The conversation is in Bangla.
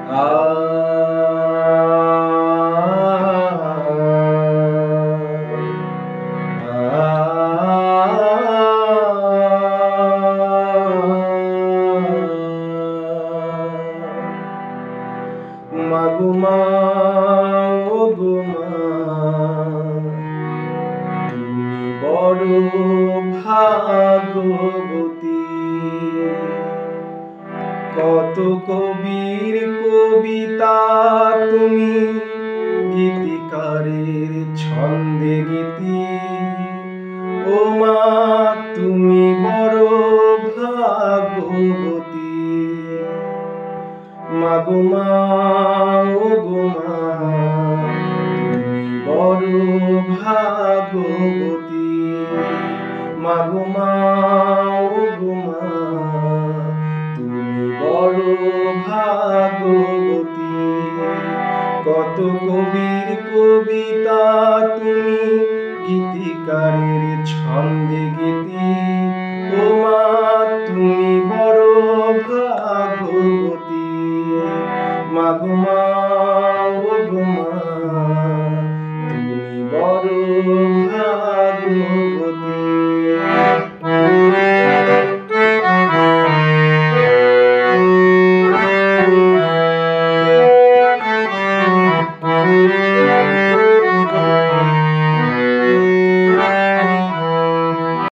মাগো মা ও গো মা, তুমি বড় ভাগ্যবতী। কত কবির কবিতা তুমি গীতিকারের ছন্দে গীতি। ও মা তুমি বড় ভাগ্যবতী। মাগো মা ও গো মা, তুমি বড় ভাগ্যবতী। মাগো মা ও গো মা, তুমি বড় ভাগ্যবতী। কত কবির কবিতা তুমি গীতিকারের ছন্দে